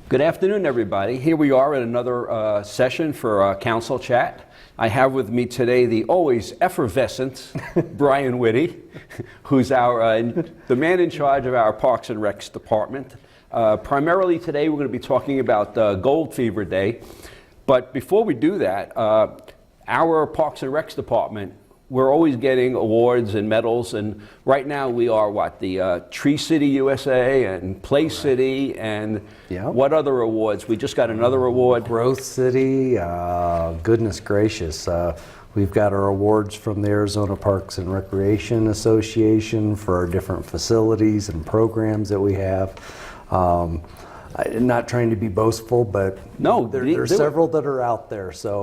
Good afternoon, everybody. Here we are at another session for Council Chat. I have with me today the always effervescent Brian Whitty, who's the man in charge of our Parks and Recs department. Primarily today we're going to be talking about Gold Fever Day. But before we do that, our Parks and Recs department, we're always getting awards and medals, and right now we are the Tree City USA and Play City, and what other awards? We just got another award. Growth City, goodness gracious. We've got our awards from the Arizona Parks and Recreation Association for our different facilities and programs that we have. I'm not trying to be boastful, but no, there's several that are out there. So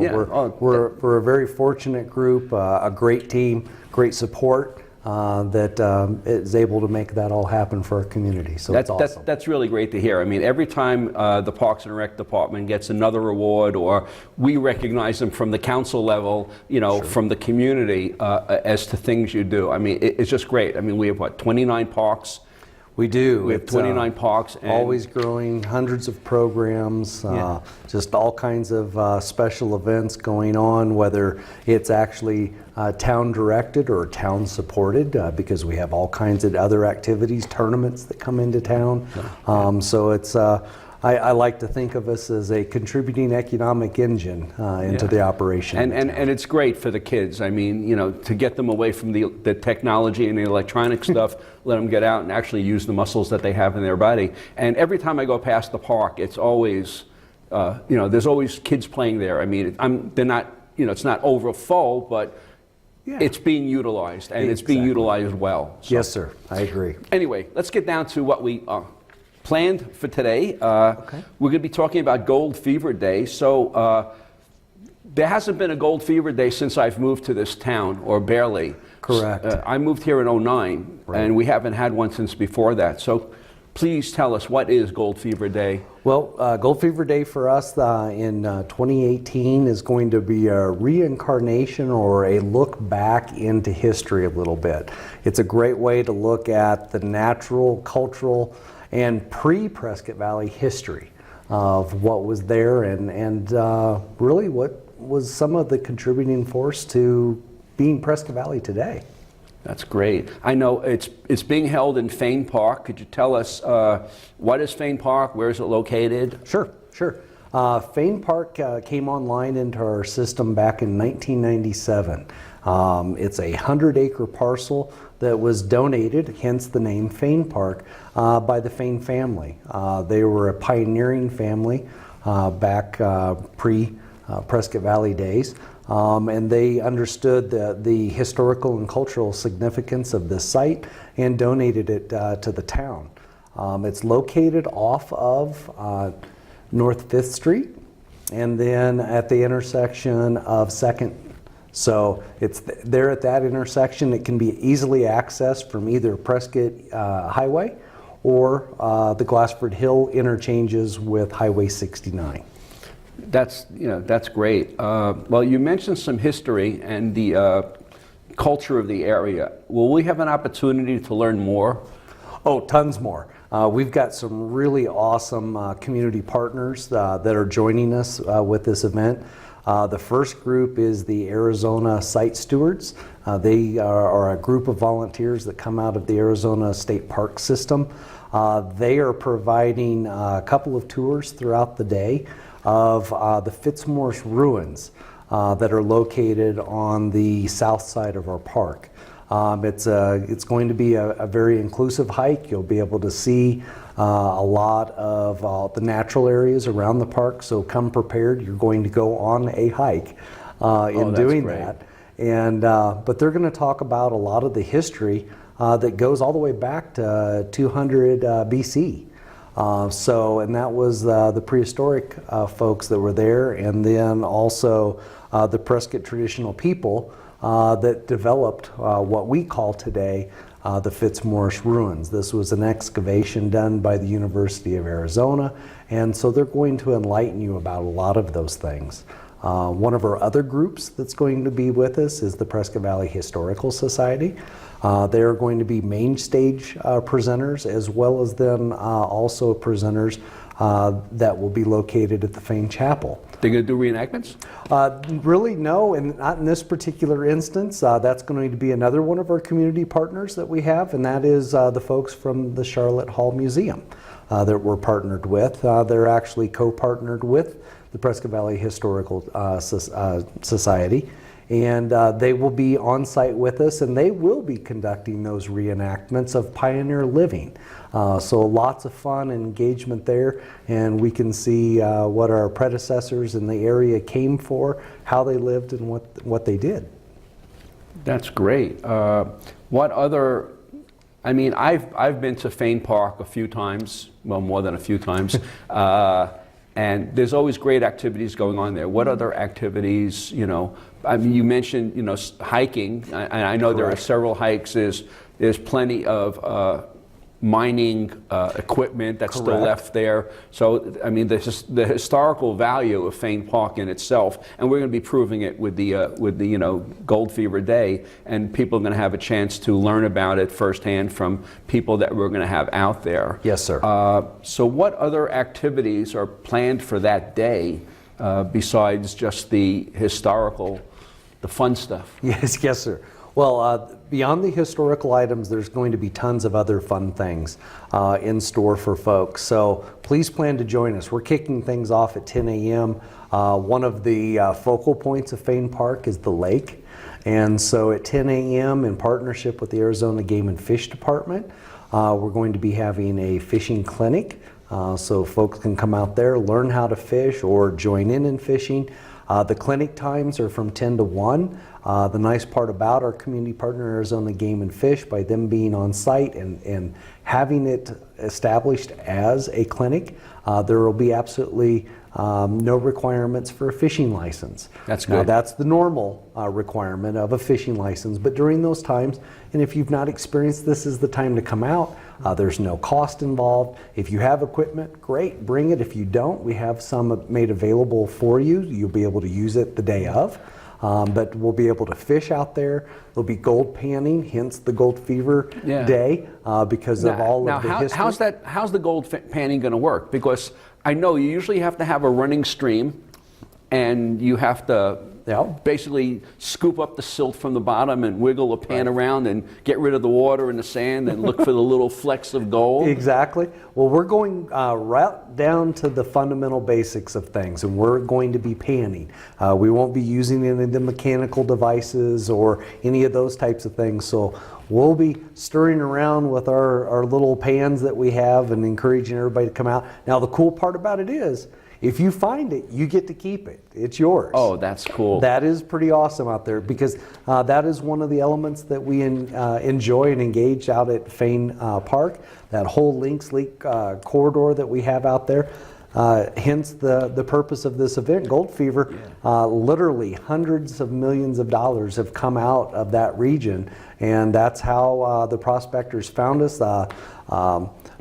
we're a very fortunate group, a great team, great support that is able to make that all happen for our community. So that's awesome. That's really great to hear. I mean, every time the Parks and Rec department gets another award, or we recognize them from the council level, from the community as to things you do. I mean, it's just great. I mean, we have 29 parks. We do. We have 29 parks. And always growing, hundreds of programs, just all kinds of special events going on, whether it's actually town directed or town supported, because we have all kinds of other activities, tournaments that come into town. So it's, I like to think of us as a contributing economic engine into the operation. And it's great for the kids. I mean, to get them away from the technology and the electronic stuff, let them get out and actually use the muscles that they have in their body. And every time I go past the park, it's always, there's always kids playing there. I mean, they're not, it's not over full, but it's being utilized, and it's being utilized well. So. Yes, sir. I agree. Anyway, let's get down to what we planned for today. We're going to be talking about Gold Fever Day. So there hasn't been a Gold Fever Day since I've moved to this town, or barely. Correct. I moved here in '09, and we haven't had one since before that. So please tell us, what is Gold Fever Day? Well, Gold Fever Day for us in 2018 is going to be a reincarnation or a look back into history a little bit. It's a great way to look at the natural, cultural, and pre-Prescott Valley history of what was there, and really what was some of the contributing force to being Prescott Valley today. That's great. I know it's being held in Fain Park. Could you tell us what is Fain Park? Where is it located? Sure. Fain Park came online into our system back in 1997. It's a 100-acre parcel that was donated, hence the name Fain Park, by the Fain family. They were a pioneering family back pre-Prescott Valley days, and they understood the historical and cultural significance of this site and donated it to the town. It's located off of North 5th Street, and then at the intersection of 2nd. So it's there at that intersection. It can be easily accessed from either Prescott Highway or the Glassford Hill interchanges with Highway 69. That's great. Well, you mentioned some history and the culture of the area. Will we have an opportunity to learn more? Oh, tons more. We've got some really awesome community partners that are joining us with this event. The first group is the Arizona Site Stewards. They are a group of volunteers that come out of the Arizona State Park System. They are providing a couple of tours throughout the day of the Fitzmaurice ruins that are located on the south side of our park. It's going to be a very inclusive hike. You'll be able to see a lot of the natural areas around the park, so come prepared. You're going to go on a hike in doing that. And but they're going to talk about a lot of the history that goes all the way back to 200 BC. And that was the prehistoric folks that were there, and then also the Prescott traditional people that developed what we call today the Fitzmaurice ruins. This was an excavation done by the University of Arizona, and so they're going to enlighten you about a lot of those things. One of our other groups that's going to be with us is the Prescott Valley Historical Society. They are going to be main stage presenters, as well as then also presenters that will be located at the Fain Chapel. They're going to do reenactments? Really, no, and not in this particular instance. That's going to be another one of our community partners that we have, and that is the folks from the Charlotte Hall Museum that we're partnered with. They're actually co-partnered with the Prescott Valley Historical Society, and they will be on site with us, and they will be conducting those reenactments of pioneer living. So lots of fun and engagement there, and we can see what our predecessors in the area came for, how they lived, and what they did. That's great. What other? I mean, I've been to Fain Park a few times, well, more than a few times, and there's always great activities going on there. What other activities? You know, I mean, you mentioned hiking, and I know there are several hikes. There's plenty of mining equipment that's still left there. So, I mean, the historical value of Fain Park in itself, and we're going to be proving it with the Gold Fever Day, and people are going to have a chance to learn about it firsthand from people that we're going to have out there. Yes, sir. So, what other activities are planned for that day besides just the historical, the fun stuff? Yes, sir. Well, beyond the historical items, there's going to be tons of other fun things in store for folks. So please plan to join us. We're kicking things off at 10 a.m. One of the focal points of Fain Park is the lake. And so at 10 a.m. in partnership with the Arizona Game and Fish Department, we're going to be having a fishing clinic. So folks can come out there, learn how to fish, or join in fishing. The clinic times are from 10 to 1. The nice part about our community partner, Arizona Game and Fish, by them being on site and having it established as a clinic, there will be absolutely no requirements for a fishing license. That's good. Now, that's the normal requirement of a fishing license, but during those times, and if you've not experienced this, is the time to come out. There's no cost involved. If you have equipment, great, bring it. If you don't, we have some made available for you. You'll be able to use it the day of. But we'll be able to fish out there. There'll be gold panning, hence the Gold Fever Day, because of all of the history. How's the gold panning going to work? Because I know you usually have to have a running stream, and you have to basically scoop up the silt from the bottom and wiggle a pan around and get rid of the water and the sand and look for the little flecks of gold. Exactly. Well, we're going right down to the fundamental basics of things, and we're going to be panning. We won't be using any of the mechanical devices or any of those types of things. So we'll be stirring around with our little pans that we have and encouraging everybody to come out. Now, the cool part about it is, if you find it, you get to keep it. It's yours. Oh, that's cool. That is pretty awesome out there, because that is one of the elements that we enjoy and engage out at Fain Park. That whole Lynx Lake corridor that we have out there. Hence the purpose of this event, Gold Fever. Literally hundreds of millions of dollars have come out of that region, and that's how the prospectors found us.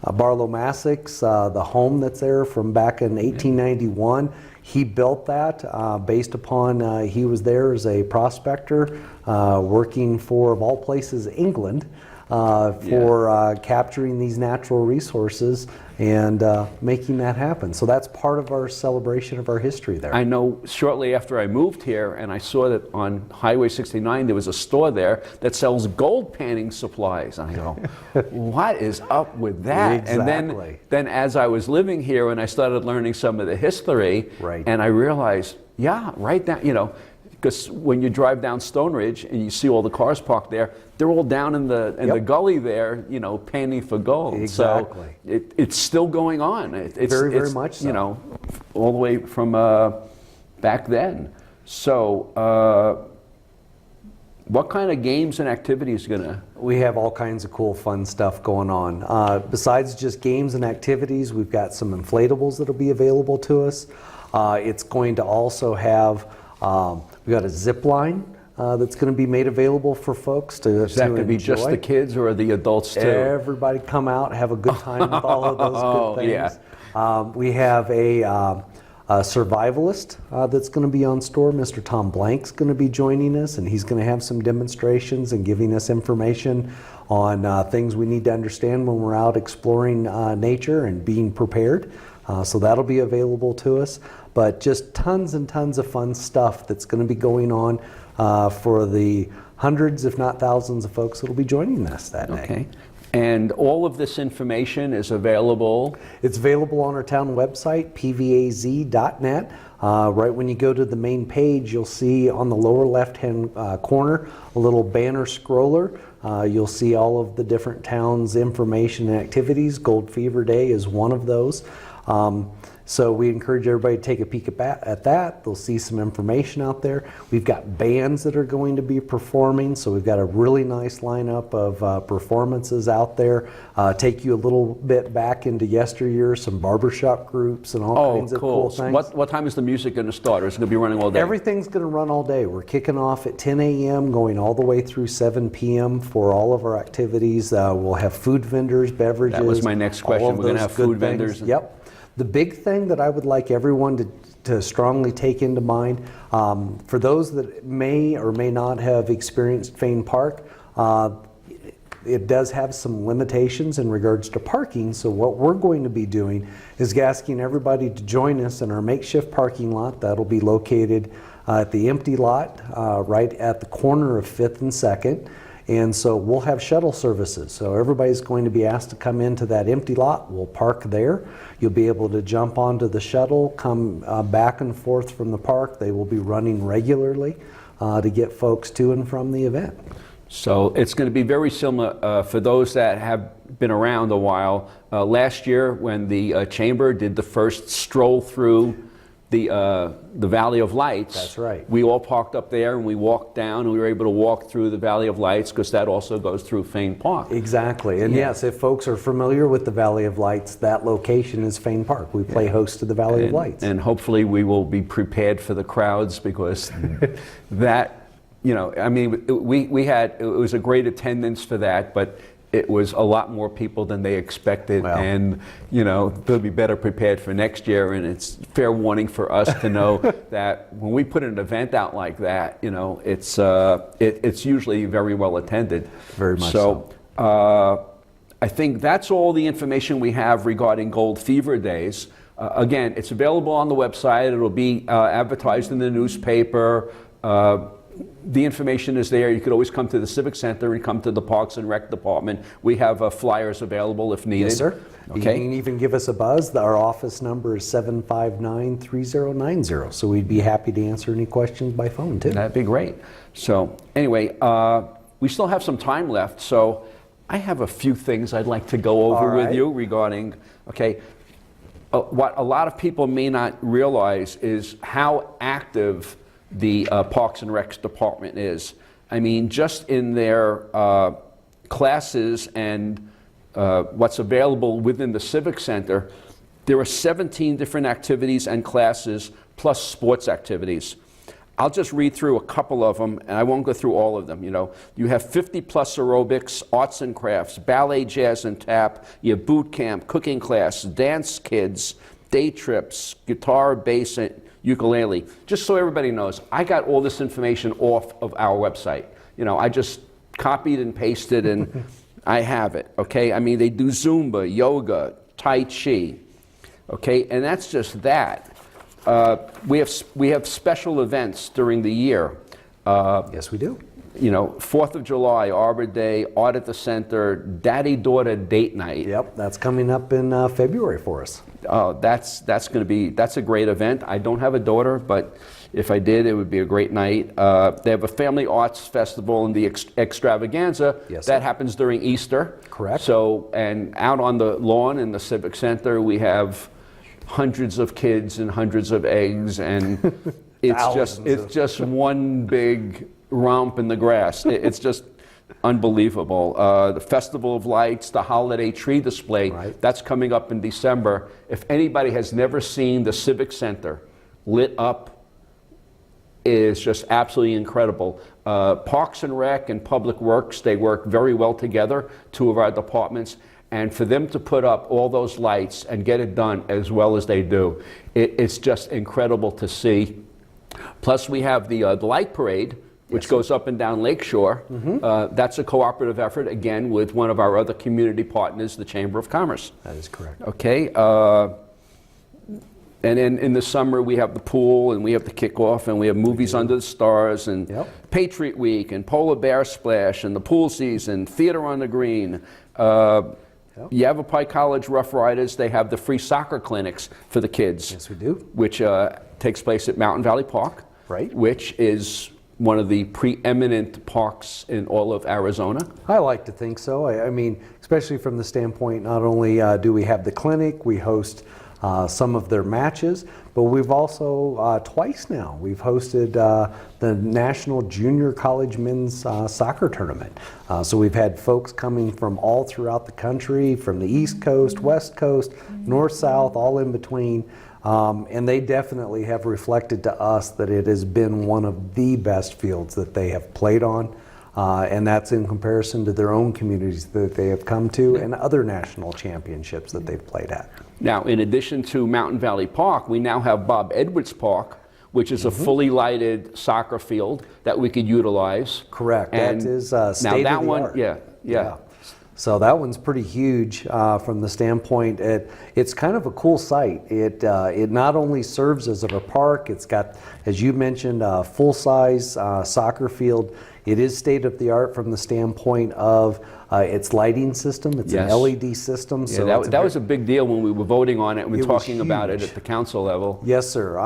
Barlow Massix, the home that's there from back in 1891, he built that based upon he was there as a prospector working for, of all places, England, for capturing these natural resources and making that happen. So that's part of our celebration of our history there. I know shortly after I moved here, and I saw that on Highway 69 there was a store there that sells gold panning supplies. And I go, what is up with that? Exactly. And then as I was living here and I started learning some of the history, and I realized, right down, because when you drive down Stone Ridge and you see all the cars parked there, they're all down in the gully there, panning for gold. Exactly. So it's still going on. It's very much so. All the way from back then. So what kind of games and activities We have all kinds of cool, fun stuff going on. Besides just games and activities, we've got some inflatables that'll be available to us. It's going to also have we've got a zip line that's going to be made available for folks to enjoy. Is that going to be just the kids or the adults too? Everybody come out, have a good time with all of those good things. We have a survivalist that's going to be on store. Mr. Tom Blank's going to be joining us, and he's going to have some demonstrations and giving us information on things we need to understand when we're out exploring nature and being prepared. So that'll be available to us. But just tons and tons of fun stuff that's going to be going on for the hundreds, if not thousands, of folks that will be joining us that day. Okay. And all of this information is available? It's available on our town website, pvaz.net. Right when you go to the main page, you'll see on the lower left-hand corner a little banner scroller. You'll see all of the different towns' information and activities. Gold Fever Day is one of those. So we encourage everybody to take a peek at that. They'll see some information out there. We've got bands that are going to be performing, so we've got a really nice lineup of performances out there. Take you a little bit back into yesteryear, some barbershop groups and all kinds of cool things. What time is the music going to start, or is it going to be running all day? Everything's going to run all day. We're kicking off at 10 a.m., going all the way through 7 p.m. for all of our activities. We'll have food vendors, beverages. That was my next question. We're going to have food vendors. Yep. The big thing that I would like everyone to strongly take into mind, for those that may or may not have experienced Fain Park, it does have some limitations in regards to parking. So what we're going to be doing is asking everybody to join us in our makeshift parking lot. That'll be located at the empty lot right at the corner of 5th and 2nd. And so we'll have shuttle services. So everybody's going to be asked to come into that empty lot. We'll park there. You'll be able to jump onto the shuttle, come back and forth from the park. They will be running regularly to get folks to and from the event. So it's going to be very similar for those that have been around a while. Last year when the Chamber did the first stroll through the Valley of Lights. That's right. We all parked up there and we walked down and we were able to walk through the Valley of Lights because that also goes through Fain Park. Exactly. And yes, if folks are familiar with the Valley of Lights, that location is Fain Park. We play host to the Valley of Lights. And hopefully we will be prepared for the crowds because that, you know, I mean, it was a great attendance for that, but it was a lot more people than they expected, and you know they'll be better prepared for next year. And it's fair warning for us to know that when we put an event out like that, you know, it's usually very well attended. Very much so. I think that's all the information we have regarding Gold Fever Days. Again, it's available on the website. It'll be advertised in the newspaper. The information is there. You could always come to the Civic Center and come to the Parks and Rec Department. We have flyers available if needed. Yes, sir. Okay. You can even give us a buzz. Our office number is 759-3090. So we'd be happy to answer any questions by phone too. That'd be great. So anyway, we still have some time left. So I have a few things I'd like to go over with you regarding, okay, what a lot of people may not realize is how active the Parks and Recs department is. I mean, just in their classes and what's available within the Civic Center, there are 17 different activities and classes plus sports activities. I'll just read through a couple of them, and I won't go through all of them. You know, you have 50 plus aerobics, arts and crafts, ballet, jazz and tap, you have boot camp, cooking class, dance kids, day trips, guitar, bass, and ukulele. Just so everybody knows, I got all this information off of our website. You know, I just copied and pasted and I have it, okay? I mean, they do Zumba, yoga, Tai Chi, okay? And that's just that. We have special events during the year. Yes, we do. You know, 4th of July, Arbor Day, Art at the Center, Daddy-Daughter Date Night. Yep, that's coming up in February for us. Oh, that's a great event. I don't have a daughter, but if I did, it would be a great night. They have a family arts festival in the extravaganza. Yes, that sir. happens during Easter. Correct. So, and out on the lawn in the Civic Center, we have hundreds of kids and hundreds of eggs, and it's just one big romp in the grass. It's just unbelievable. The Festival of Lights, the holiday tree display, that's coming up in December. If anybody has never seen the Civic Center lit up, it is just absolutely incredible. Parks and Rec and Public Works, they work very well together, two of our departments, and for them to put up all those lights and get it done as well as they do, it's just incredible to see. Plus we have the light parade, which goes up and down Lakeshore. That's a cooperative effort, again, with one of our other community partners, the Chamber of Commerce. That is correct. Okay. And then in the summer, we have the pool, and we have the kickoff, and we have movies under the stars, and Patriot Week, and Polar Bear Splash, and the pool season, theater on the green. Yavapai College Rough Riders, they have the free soccer clinics for the kids. Yes, we do. Which takes place at Mountain Valley Park, right? Which is one of the preeminent parks in all of Arizona. I like to think so. I mean, especially from the standpoint, not only do we have the clinic, we host some of their matches, but we've also twice now we've hosted the National Junior College Men's Soccer Tournament. So we've had folks coming from all throughout the country, from the East Coast, West Coast, North, South, all in between. And they definitely have reflected to us that it has been one of the best fields that they have played on. And that's in comparison to their own communities that they have come to and other national championships that they've played at. Now, in addition to Mountain Valley Park, we now have Bob Edwards Park, which is a fully lighted soccer field that we could utilize. Correct. And that is state now that of the one, art. yeah. So that one's pretty huge from the standpoint. It's kind of a cool site. It not only serves as a park, it's got, as you mentioned, a full-size soccer field. It is state of the art from the standpoint of its lighting system. It's an LED system. Yeah, so that was a big deal when we were voting on it and we were talking about it at the council level. Yes, sir.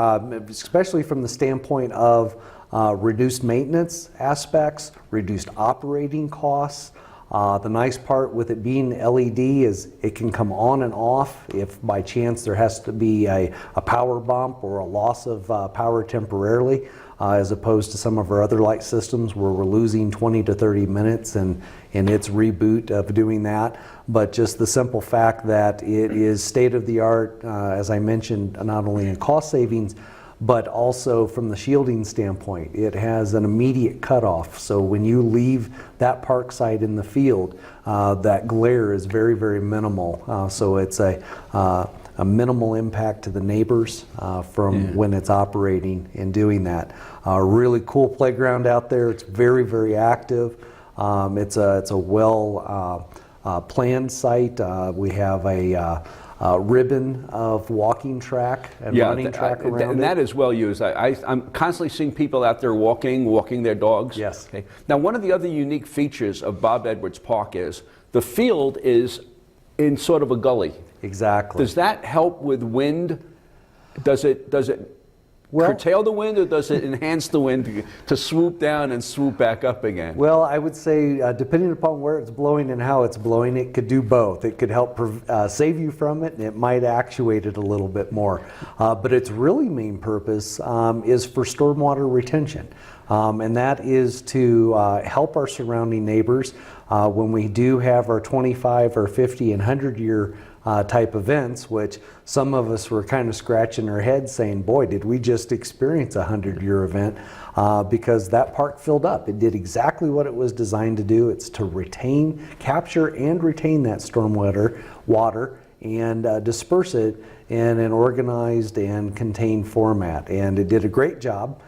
Especially from the standpoint of reduced maintenance aspects, reduced operating costs. The nice part with it being LED is it can come on and off if by chance there has to be a power bump or a loss of power temporarily, as opposed to some of our other light systems where we're losing 20 to 30 minutes in its reboot of doing that. But just the simple fact that it is state of the art, as I mentioned, not only in cost savings, but also from the shielding standpoint. It has an immediate cutoff. So when you leave that park site in the field, that glare is very, very minimal. So it's a minimal impact to the neighbors from when it's operating and doing that. A really cool playground out there. It's very, very active. It's a well planned site. We have a ribbon of walking track and running track around it. And that is well used. I'm constantly seeing people out there walking their dogs. Yes. Okay. Now, one of the other unique features of Bob Edwards Park is the field is in sort of a gully. Exactly. Does that help with wind? Does it curtail the wind, or does it enhance the wind to swoop down and swoop back up again? Well, I would say depending upon where it's blowing and how it's blowing, it could do both. It could help save you from it, and it might actuate it a little bit more. But its really main purpose is for stormwater retention. And that is to help our surrounding neighbors when we do have our 25 or 50 and 100-year type events, which some of us were kind of scratching our heads saying, boy, did we just experience a 100-year event, because that park filled up. It did exactly what it was designed to do. It's to capture and retain that stormwater water and disperse it in an organized and contained format. And it did a great job.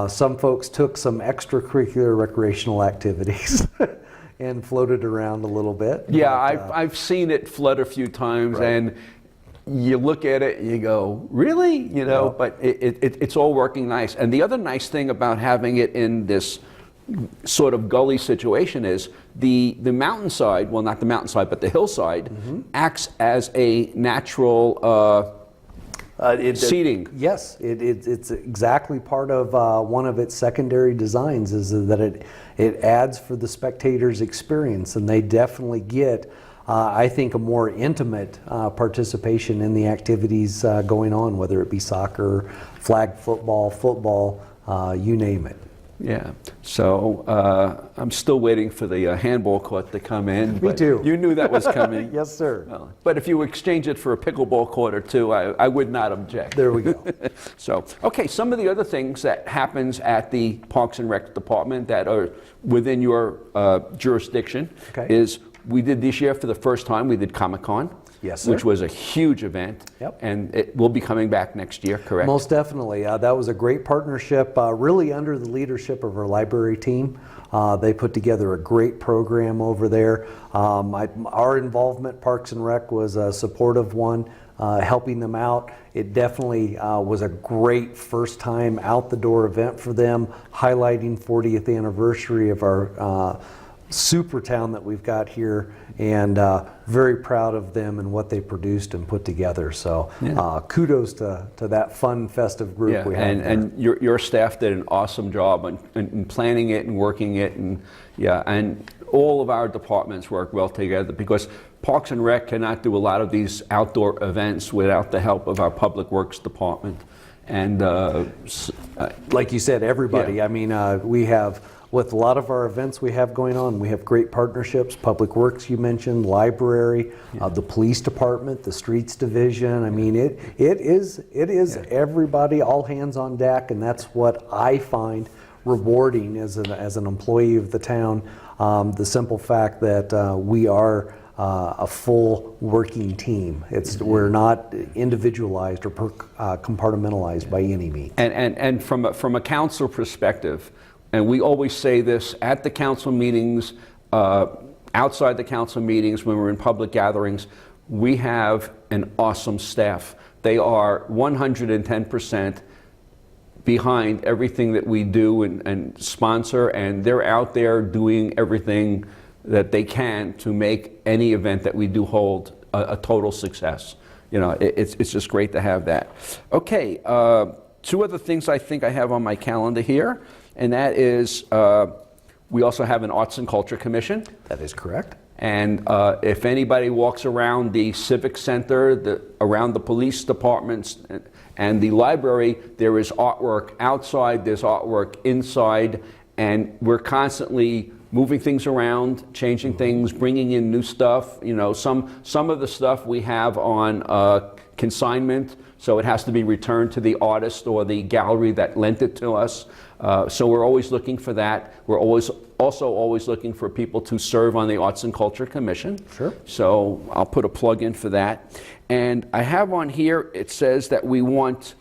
Some folks took some extracurricular recreational activities and floated around a little bit. Yeah, I've seen it flood a few times, right. And you look at it and you go, really? You know, but it's all working nice. And the other nice thing about having it in this sort of gully situation is the mountainside, well, not the mountainside, but the hillside, acts as a natural seating. Yes, it's exactly part of one of its secondary designs, is that it adds for the spectator's experience, and they definitely get, I think, a more intimate participation in the activities going on, whether it be soccer, flag football, you name it. Yeah, so I'm still waiting for the handball court to come in. Me too. You knew that was coming. Yes, sir. Well, but if you exchange it for a pickleball court or two, I would not object. There we go. So, okay, some of the other things that happens at the Parks and Rec Department that are within your jurisdiction is we did this year for the first time, we did Comic-Con. Yes, sir. Which was a huge event. Yep. And it will be coming back next year, correct? Most definitely. That was a great partnership, really under the leadership of our library team. They put together a great program over there. Our involvement, Parks and Rec, was a supportive one. helping them out. It definitely was a great first time out the door event for them, highlighting 40th anniversary of our super town that we've got here, and very proud of them and what they produced and put together. So kudos to that fun, festive group we have. And your staff did an awesome job in planning it and working it, and and all of our departments work well together, because Parks and Rec cannot do a lot of these outdoor events without the help of our Public Works Department. And like you said, everybody. I mean, we have, with a lot of our events we have going on, we have great partnerships. Public Works, you mentioned, library, the police department, the streets division. I mean, it is everybody, all hands on deck, and that's what I find rewarding as an employee of the town. The simple fact that we are a full working team. We're not individualized or compartmentalized by any means. And from a council perspective, and we always say this at the council meetings, outside the council meetings, when we're in public gatherings, we have an awesome staff. They are 110% behind everything that we do and sponsor, and they're out there doing everything that they can to make any event that we do hold a total success. You know, it's just great to have that. Okay, two other things I think I have on my calendar here, and that is we also have an Arts and Culture Commission. That is correct. And if anybody walks around the Civic Center, around the police departments and the library, there is artwork outside, there's artwork inside, and we're constantly moving things around, changing things, bringing in new stuff. You know, some of the stuff we have on consignment, so it has to be returned to the artist or the gallery that lent it to us. So we're always looking for that. We're also always looking for people to serve on the Arts and Culture Commission. Sure. So I'll put a plug in for that. And I have on here, it says that we want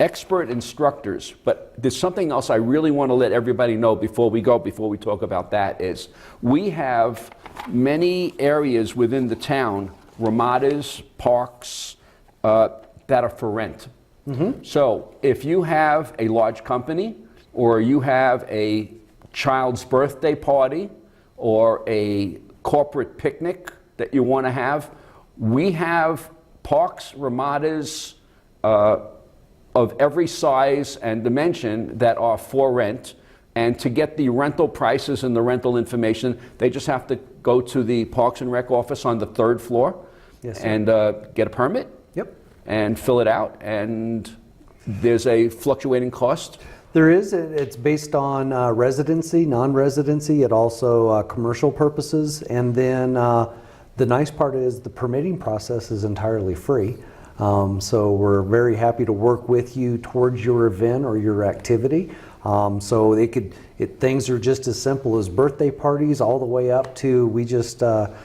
expert instructors, but there's something else I really want to let everybody know before we talk about that, is we have many areas within the town, ramadas, parks, that are for rent. Mm-hmm. So if you have a large company, or you have a child's birthday party, or a corporate picnic that you want to have, we have parks, ramadas, of every size and dimension that are for rent. And to get the rental prices and the rental information, they just have to go to the Parks and Rec office on the 3rd floor. Yes, and get a permit. Yep. And fill it out. And there's a fluctuating cost. There is. It's based on residency, non-residency, and also commercial purposes. And then the nice part is the permitting process is entirely free. So we're very happy to work with you towards your event or your activity. So things are just as simple as birthday parties all the way up to, we just, oh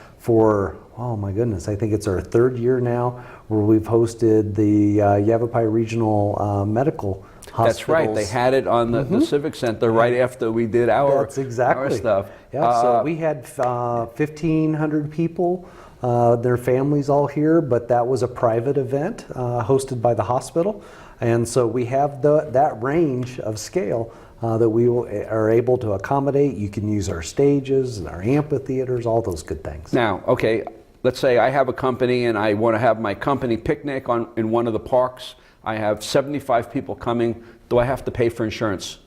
my goodness, I think it's our 3rd year now where we've hosted the Yavapai Regional Medical Hospitals. That's right, they had it on the Civic Center right after we did our stuff. Yeah, so we had 1,500 people. Their families all here, but that was a private event hosted by the hospital. And so we have that range of scale that we are able to accommodate. You can use our stages and our amphitheaters, all those good things. Now, okay, let's say I have a company and I want to have my company picnic in one of the parks. I have 75 people coming. Do I have to pay for insurance?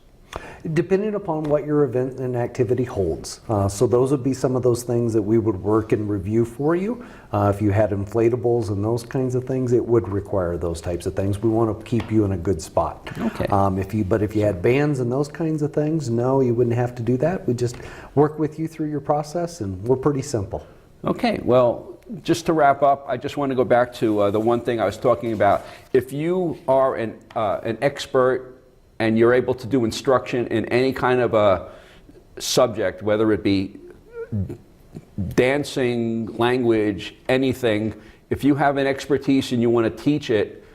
Depending upon what your event and activity holds. So those would be some of those things that we would work and review for you. If you had inflatables and those kinds of things, it would require those types of things. We want to keep you in a good spot. Okay. If you had bands and those kinds of things, no, you wouldn't have to do that. We just work with you through your process, and we're pretty simple. Okay, well, just to wrap up, I just want to go back to the one thing I was talking about. If you are an expert and you're able to do instruction in any kind of a subject, whether it be dancing, language, anything, if you have an expertise and you want to teach it,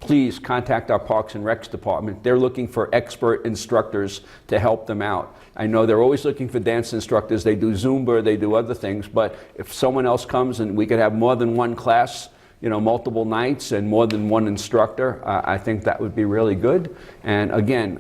please contact our Parks and Recs department. They're looking for expert instructors to help them out. I know they're always looking for dance instructors. They do Zumba, they do other things, but if someone else comes and we could have more than one class, you know, multiple nights and more than one instructor, I think that would be really good. And again,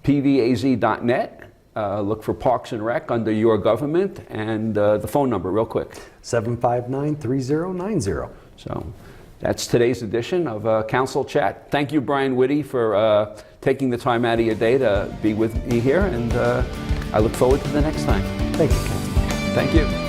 pvaz.net, look for Parks and Rec under your government, and the phone number real quick. 759-3090. So that's today's edition of Council Chat. Thank you, Brian Whitty, for taking the time out of your day to be with me here, and I look forward to the next time. Thank you, Councilman. Thank you.